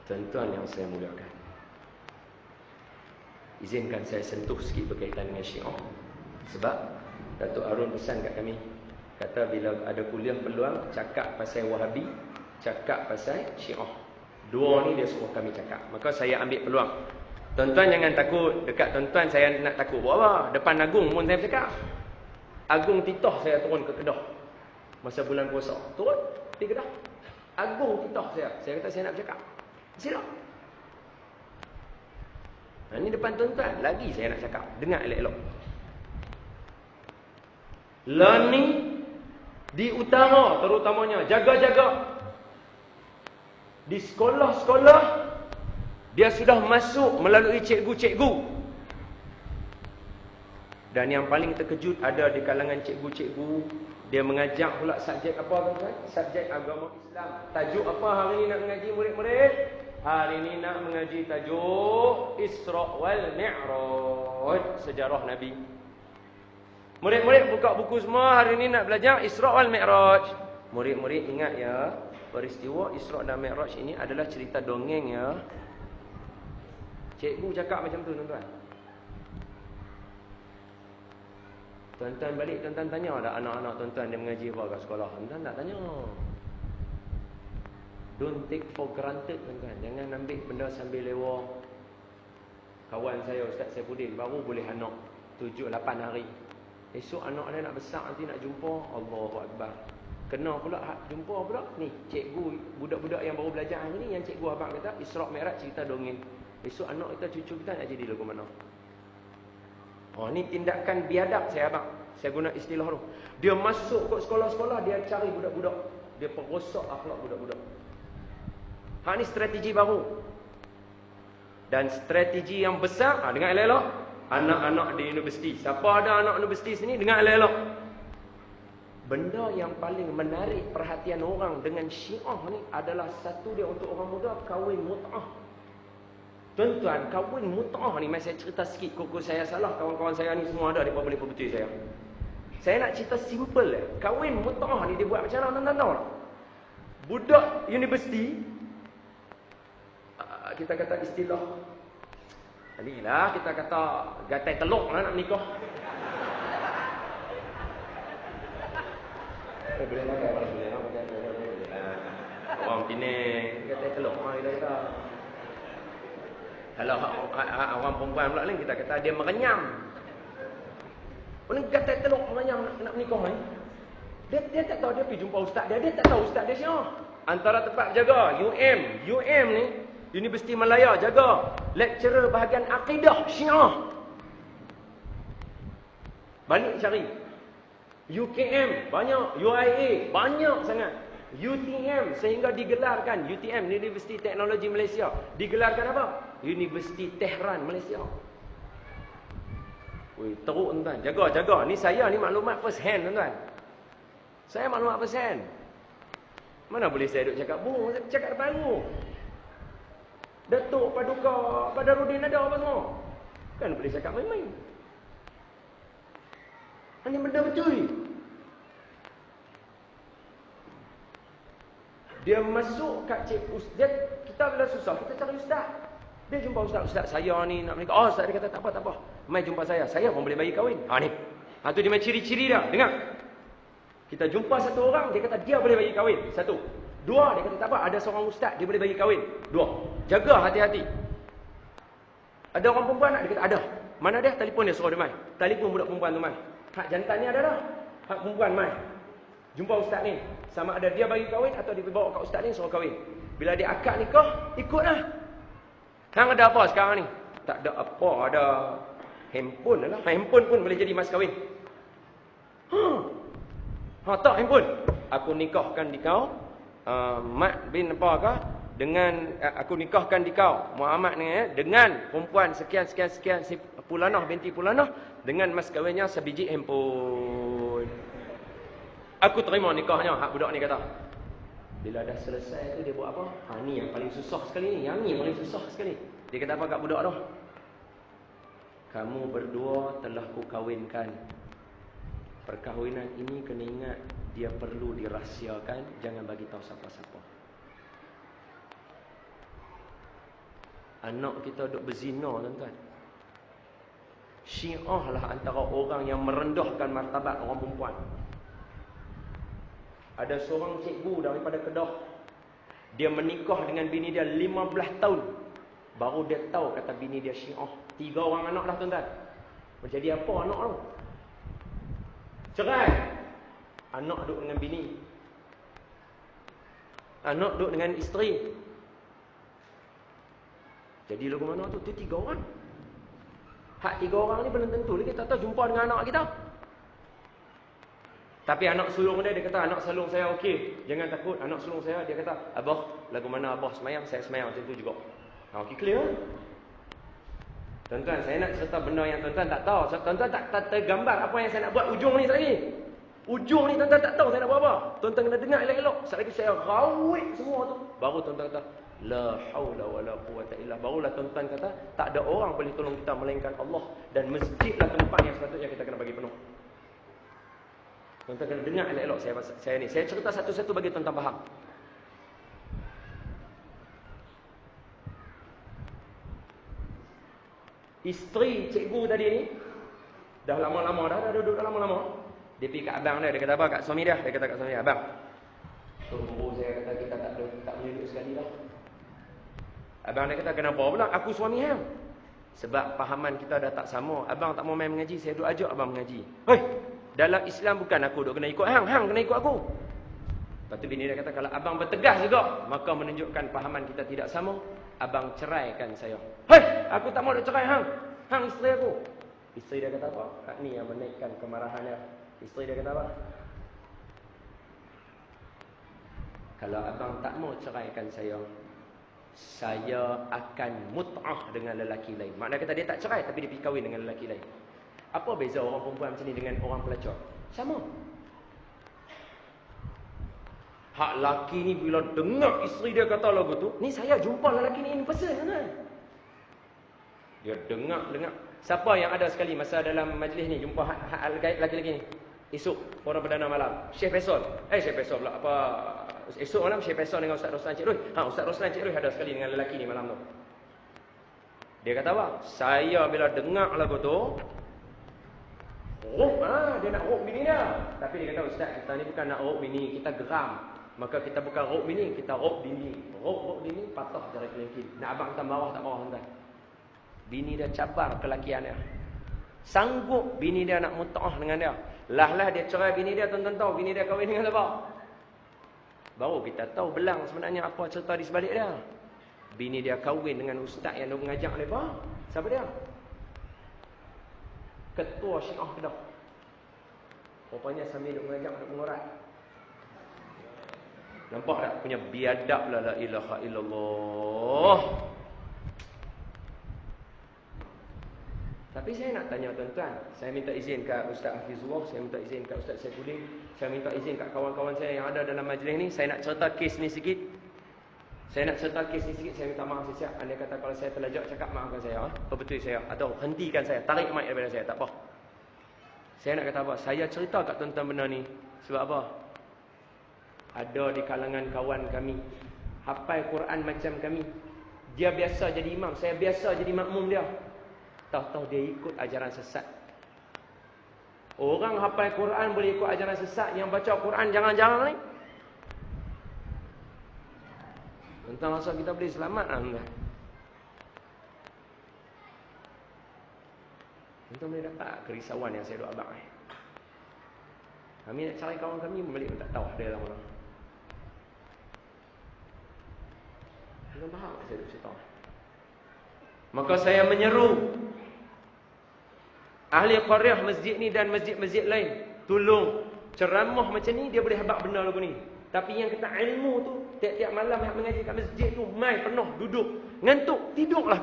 Tuan-tuan yang saya muliakan, izinkan saya sentuh sikit berkaitan dengan Syiah. Sebab Datuk Arun pesan kat kami, kata bila ada kuliah peluang, cakap pasal Wahabi, cakap pasal Syiah. Dua ni dia suruh kami cakap. Maka saya ambil peluang. Tuan-tuan jangan takut. Dekat tuan-tuan saya nak takut buat apa? Depan Agung pun saya bercakap. Agung Titoh saya turun ke Kedah masa bulan puasa. Turun di Kedah. Agung Titoh saya. Saya kata saya nak bercakap. Sila. Ini depan tuan-tuan. Lagi saya nak cakap. Dengar elok-elok. Lah ni di utara terutamanya, jaga-jaga. Di sekolah-sekolah dia sudah masuk melalui cikgu-cikgu. Dan yang paling terkejut ada di kalangan cikgu-cikgu, dia mengajak pula subjek apa tuan-tuan? Subjek agama Islam. Tajuk apa hari ni nak mengaji murid-murid? Hari ni nak mengaji tajuk Isra wal Mi'raj, sejarah Nabi. Murid-murid buka buku semua, hari ni nak belajar Isra wal Mi'raj. Murid-murid ingat ya, peristiwa Isra dan Mi'raj ini adalah cerita dongeng ya. Cikgu cakap macam tu tuan-tuan. Tuan-tuan balik, tuan-tuan tanya ada anak-anak tuan-tuan dia mengaji apa kat sekolah. Tuan-tuan tak tanya. Don't take for granted tuan-tuan. Jangan ambil benda sambil lewat. Kawan saya Ustaz Saifuddin baru boleh anak 7-8 hari. Esok anak dia nak besar nanti nak jumpa, Allahu Akbar. Kena pula jumpa pula ni cikgu budak-budak yang baru belajar hari ni, yang cikgu abang kata Isra Mi'raj cerita dongeng. Esok anak kita, cucu kita nak jadi lagu mana? Oh, ni tindakan biadab saya abang. Saya guna istilah tu. Dia masuk ke sekolah-sekolah, dia cari budak-budak. Dia perosak akhlak budak-budak. Ha, ni strategi baru. Dan strategi yang besar, dengar elok-elok. Anak-anak di universiti. Siapa ada anak universiti sini, dengar elok-elok. Benda yang paling menarik perhatian orang dengan Syiah ni adalah satu dia untuk orang muda, kahwin mut'ah. Tuan-tuan, kahwin mut'ah ni, saya cerita sikit, koko saya salah, kawan-kawan saya ni semua ada, mereka boleh perbetul saya. Saya nak cerita simple ya. Kahwin mut'ah ni dia buat macam mana, tuan-tuan tahu tak? Budak universiti, kita kata istilah, inilah kita kata gatai teluk lah nak menikah. Boleh nak boleh nak. Orang Penang gatai teluk lah kita kata. Kalau orang perempuan pula ni kita kata dia merenyam. Orang gatai teluk merenyam nak menikah ni. Dia tak tahu, dia pergi jumpa ustaz dia tak tahu ustaz dia siapa. Antara tempat jaga UM ni Universiti Malaya jaga lecturer bahagian akidah Syiah. Balik cari. UKM banyak, UIA banyak sangat. UTM sehingga digelarkan UTM, Universiti Teknologi Malaysia, digelarkan apa? Universiti Tehran Malaysia. Woi, teruk tuan-tuan. Jaga. Ni saya ni maklumat first hand tuan-tuan. Saya maklumat first hand. Mana boleh saya duk cakap saya cakap depan lu. Datuk Paduka Badarudin ada apa semua? Kan boleh cakap main-main. Ini benda betul ni. Dia masuk kat ustaz. Kita bila susah, kita cari ustaz. Dia jumpa ustaz saya ni nak menikah. Oh, ustaz dia kata tak apa. Mai jumpa saya pun boleh bagi kahwin. Ha ni. Ha tu dia main ciri-ciri dah. Dengar. Kita jumpa satu orang, dia kata dia boleh bagi kahwin. Satu. Dua, dia kata tak apa, ada seorang ustaz dia boleh bagi kahwin. Dua. Jaga hati-hati. Ada orang perempuan nak? Dia kata ada. Mana dia? Telefon dia suruh dia mai. Telefon budak perempuan tu mai. Hak jantan ni ada dah. Hak perempuan mai. Jumpa ustaz ni. Sama ada dia bagi kahwin atau dia bawa kat ustaz ni suruh kahwin. Bila dia akad nikah, ikutlah. Hang ada apa sekarang ni? Tak ada apa, ada handphone lah. Handphone pun boleh jadi mas kahwin. Tak handphone. Aku nikahkan di kau. Mat bin apakah? Dengan aku nikahkan di kau Muhammad ni dengan perempuan sekian si Pulanah binti Pulanah dengan mas kahwinnya sebiji handphone. Aku terima nikahnya. Hak budak ni kata. Bila dah selesai tu dia buat apa? Ni yang paling susah sekali ni. Yang ni yang paling susah sekali. Dia kata apa kat budak tu? Kamu berdua telah ku kahwinkan. Perkahwinan ini kena ingat dia perlu dirahsiakan, jangan bagi tahu siapa-siapa. Anak kita duk berzina, tuan-tuan. Syiah lah antara orang yang merendahkan martabat orang perempuan. Ada seorang cikgu daripada Kedah. Dia menikah dengan bini dia 15 tahun. Baru dia tahu kata bini dia Syiah. 3 orang anak dah, tuan-tuan. Menjadi apa anak tu? Cerai. Anak duduk dengan bini. Anak duduk dengan isteri. Jadi lagu mana tu? Tu 3 orang. Hak 3 orang ni belum tentu lagi kita tahu jumpa dengan anak kita. Tapi anak sulung dia kata, anak sulung saya okey. Jangan takut, anak sulung saya dia kata, abah, lagu mana abah semayang, saya semayang macam tu juga. Okey, clear. Tuan-tuan, saya nak cerita benda yang tuan-tuan tak tahu. Tuan-tuan tak tergambar apa yang saya nak buat ujung ni sekali. Ujung ni tuan-tuan tak tahu saya nak buat apa. Tuan-tuan kena dengar elok-elok. Sekali lagi saya rawik semua tu. Baru tuan-tuan kata, la haula wala quwwata illa. Barulah tuan-tuan kata, tak ada orang boleh tolong kita melainkan Allah. Dan masjidlah tempat yang sepatutnya kita kena bagi penuh. Tuan-tuan kena dengar elok-elok saya ni. Saya cerita satu-satu bagi tuan-tuan faham. Isteri cikgu tadi ni dah lama-lama dah duduk dah lama-lama. Dia pergi kat abang dia kata apa kat suami dia kata kat suami dia, abang, tunggu saya kata kita tak boleh duduk sekali dah. Abang dia kata kenapa pula aku suami hang? Sebab pahaman kita dah tak sama. Abang tak mau main mengaji, saya duk ajak abang mengaji. Hei, dalam Islam bukan aku duk kena ikut hang, hang kena ikut aku. Lepas tu bini dia kata kalau abang bertegas juga, maka menunjukkan pahaman kita tidak sama. Abang ceraikan saya. Hei, aku tak mau cerai hang. Hang isteri aku. Isteri dia kata apa? Kak ni yang menaikkan kemarahannya. Isteri dia kata apa? Kalau abang tak mau ceraikan saya akan mut'ah dengan lelaki lain. Maknanya kata dia tak cerai tapi dia pergi kahwin dengan lelaki lain. Apa beza orang perempuan macam ni dengan orang pelacur? Sama. Hak laki ni bila dengar isteri dia kata lagu tu, ni saya jumpa lelaki ni in person kan. Dia dengar. Siapa yang ada sekali masa dalam majlis ni jumpa lelaki-lelaki ni? Esok orang perdana malam. Syekh Faisal. Syekh Faisal pula apa? Esok malam Syekh Faisal dengan Ustaz Roslan Cik Roy. Ustaz Roslan Cik Roy ada sekali dengan lelaki ni malam tu. Dia kata apa? Saya bila dengar lagu tu, dia nak ruk bini dia. Tapi dia kata, Ustaz, kita ni bukan nak ruk bini, kita geram. Maka kita bukan ruk bini, kita ruk dini. Ruk dini patah jari kelingking. Nak abang kita marah tak marah tuan. Bini dia cabar kelakian dia. Sanggup bini dia nak mut'ah dengan dia. Lah dia cerai bini dia, tuan-tuan tahu bini dia kahwin dengan siapa? Baru kita tahu belang sebenarnya apa cerita di sebalik dia. Bini dia kahwin dengan ustaz yang duk mengajak mereka. Siapa dia? Ketua Syiah Kedah. Rupanya sambil duk mengajak duk mengorat. Nampak tak punya biadab la ilaha illallah. Tapi saya nak tanya tuan-tuan, saya minta izin kat Ustaz Hafizullah, saya minta izin kat Ustaz Saifuddin, saya minta izin kat kawan-kawan saya yang ada dalam majlis ni, saya nak cerita kes ni sikit. Saya minta maaf siap. Anda kata kalau saya terlajak cakap maafkan saya, betul saya atau hentikan saya, tarik mic daripada saya, tak apa. Saya nak kata apa? Saya cerita kat tuan-tuan benda ni sebab apa? Ada di kalangan kawan kami hafal Quran macam kami. Dia biasa jadi imam, saya biasa jadi makmum dia. Tahu-tahu dia ikut ajaran sesat. Orang hafal Quran boleh ikut ajaran sesat, yang baca Quran jangan-jangan ni. Tentang rasa kita boleh selamat lah. Tentang boleh dapat kerisauan yang saya duk abang. Kami nak cari kawan kami balik pun tak tahu ada dalam mana. Belum faham saya duk cerita. Maka saya menyeru ahli qaryah masjid ni dan masjid-masjid lain, tolong ceramah macam ni dia boleh habaq benda lagu ni. Tapi yang kata ilmu tu tiap-tiap malam yang mengaji kat masjid tu mai penuh duduk ngantuk tidurlah.